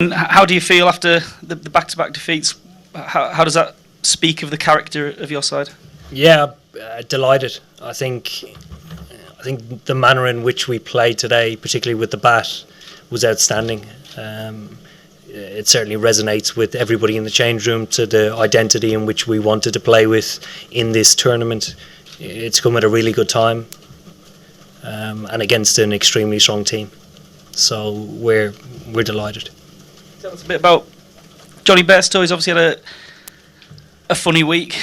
And how do you feel after the back-to-back defeats? How does that speak of the character of your side? Yeah, delighted. I think the manner in which we played today, particularly with the bat, was outstanding. It certainly resonates with everybody in the change room to the identity in which we wanted to play with in this tournament. It's come at a really good time, and against an extremely strong team. So we're delighted. Tell us a bit about Johnny Bairstow. He's obviously had a funny week,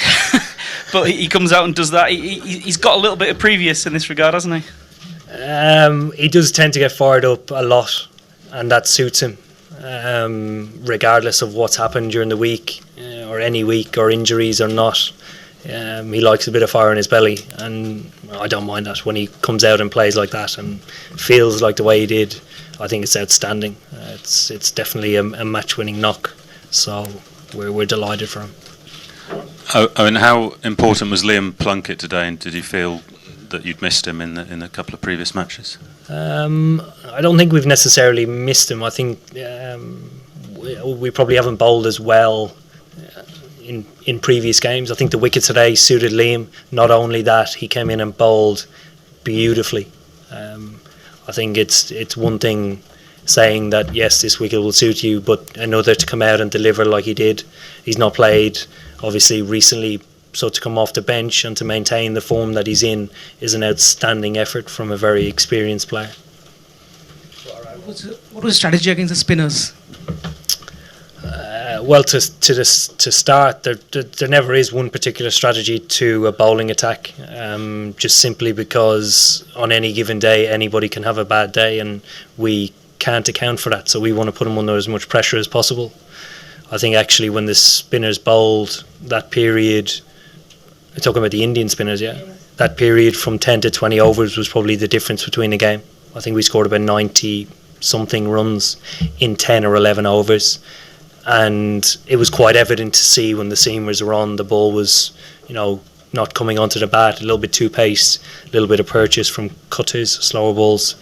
but he comes out and does that. He's got a little bit of previous in this regard, hasn't he? He does tend to get fired up a lot, and that suits him, regardless of what's happened during the week, or any week, or injuries or not. He likes a bit of fire in his belly, and I don't mind that when he comes out and plays like that and feels like the way he did. I think it's outstanding. It's definitely a match-winning knock, so we're delighted for him. And how important was Liam Plunkett today, and did you feel that you'd missed him in a couple of previous matches? I don't think we've necessarily missed him. I think we probably haven't bowled as well in previous games. I think the wicket today suited Liam. Not only that, he came in and bowled beautifully. I think it's one thing saying that yes, this wicket will suit you, but another to come out and deliver like he did. He's not played obviously recently, so to come off the bench and to maintain the form that he's in is an outstanding effort from a very experienced player. What was the strategy against the spinners? Well, to start, there never is one particular strategy to a bowling attack, just simply because on any given day anybody can have a bad day and we can't account for that, so we want to put them under as much pressure as possible. I think actually when the spinners bowled that period, I'm talking about the Indian spinners, that period from 10 to 20 overs was probably the difference between the game. I think we scored about 90 something runs in 10 or 11 overs. And it was quite evident to see when the seamers were on, the ball was, not coming onto the bat, a little bit too pace, a little bit of purchase from cutters, slower balls.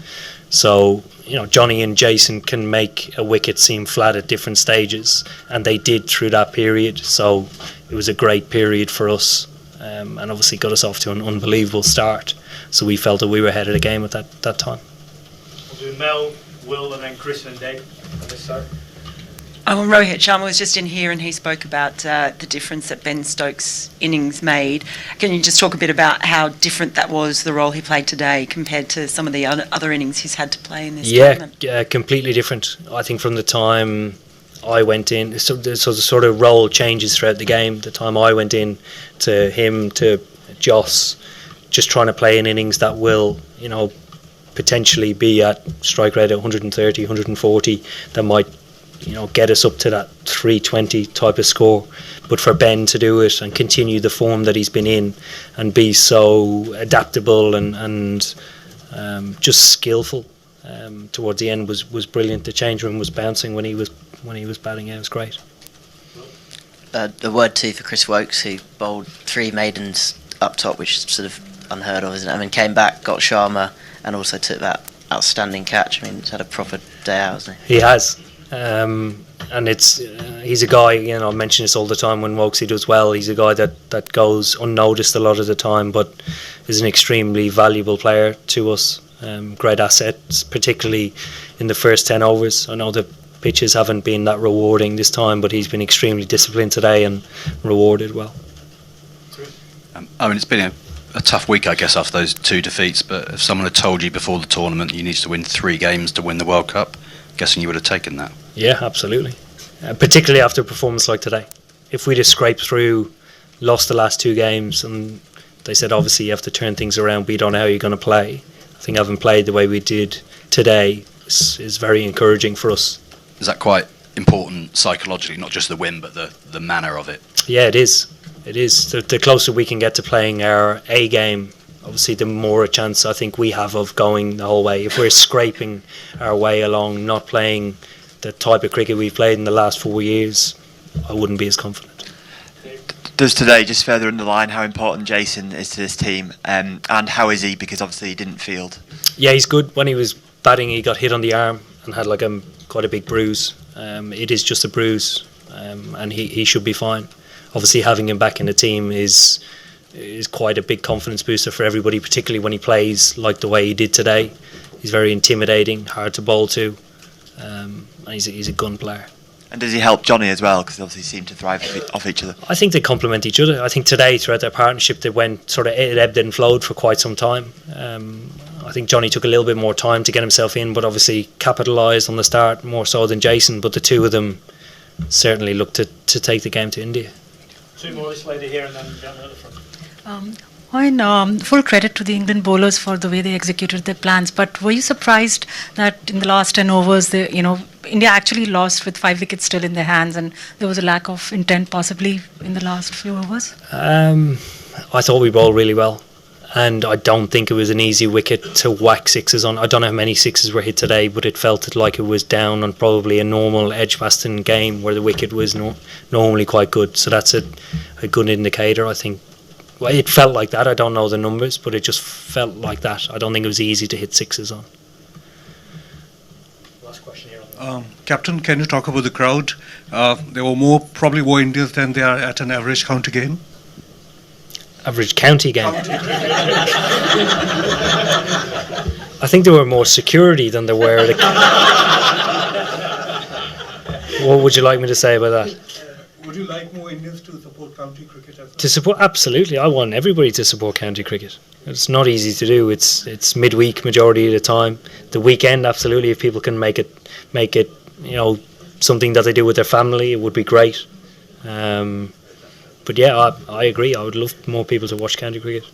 So, Johnny and Jason can make a wicket seem flat at different stages, and they did through that period. So it was a great period for us, and obviously got us off to an unbelievable start. So we felt that we were ahead of the game at that time. We'll do Mel, Will, and then Chris and Dave on this side. Rohit Sharma was just in here and he spoke about the difference that Ben Stokes' innings made. Can you just talk a bit about how different that was, the role he played today, compared to some of the other innings he's had to play in this tournament? Yeah, completely different. I think from the time I went in, so the sort of role changes throughout the game. The time I went in to him, to Joss, just trying to play in innings that will, potentially be at strike rate at 130, 140, that might get us up to that 320 type of score. But for Ben to do it and continue the form that he's been in and be so adaptable and just skillful towards the end was brilliant. The change room was bouncing when he was batting out. It was great. A word too for Chris Woakes, who bowled 3 maidens up top, which is sort of unheard of, isn't it? I mean, came back, got Sharma, and also took that outstanding catch. I mean, he's had a proper day out, hasn't he? He has. And he's a guy, I mention this all the time when Woakesy does well, he's a guy that goes unnoticed a lot of the time, but is an extremely valuable player to us. Great asset, particularly in the first 10 overs. I know the pitches haven't been that rewarding this time, but he's been extremely disciplined today and rewarded well. It's been a tough week, I guess, after those 2 defeats, but if someone had told you before the tournament you need to win 3 games to win the World Cup, guessing you would have taken that. Yeah, absolutely. Particularly after a performance like today. If we'd have scraped through, lost the last 2 games, and they said obviously you have to turn things around, but you don't know how you're going to play. I think having played the way we did today is very encouraging for us. Is that quite important psychologically, not just the win, but the manner of it? Yeah, it is. It is. The closer we can get to playing our A game, obviously the more a chance I think we have of going the whole way. If we're scraping our way along, not playing the type of cricket we've played in the last 4 years, I wouldn't be as confident. Does today just further underline how important Jason is to this team, and how is he, because obviously he didn't field? Yeah, he's good. When he was batting, he got hit on the arm and had quite a big bruise. It is just a bruise, and he should be fine. Obviously, having him back in the team is quite a big confidence booster for everybody, particularly when he plays like the way he did today. He's very intimidating, hard to bowl to, and he's a gun player. And does he help Johnny as well? Because obviously seem to thrive off each other. I think they complement each other. I think today, throughout their partnership, they went sort of, it ebbed and flowed for quite some time. I think Johnny took a little bit more time to get himself in, but obviously capitalised on the start more so than Jason. But the two of them certainly looked to take the game to India. Two more, this lady here and then down at the front. Full credit to the England bowlers for the way they executed their plans. But were you surprised that in the last 10 overs, India actually lost with 5 wickets still in their hands, and there was a lack of intent possibly in the last few overs? I thought we bowled really well, and I don't think it was an easy wicket to whack sixes on. I don't know how many sixes were hit today, but it felt like it was down on probably a normal Edgbaston game where the wicket was normally quite good. So that's a good indicator, I think. Well, it felt like that. I don't know the numbers, but it just felt like that. I don't think it was easy to hit sixes on. Last question here. Captain, can you talk about the crowd? There were probably more Indians than they are at an average county game. Average county game. I think there were more security than there were. What would you like me to say about that? Would you like more Indians to support county cricket as well? To support, absolutely. I want everybody to support county cricket. It's not easy to do. It's midweek majority of the time. The weekend, absolutely. If people can make it, something that they do with their family, it would be great. But yeah, I agree. I would love more people to watch county cricket.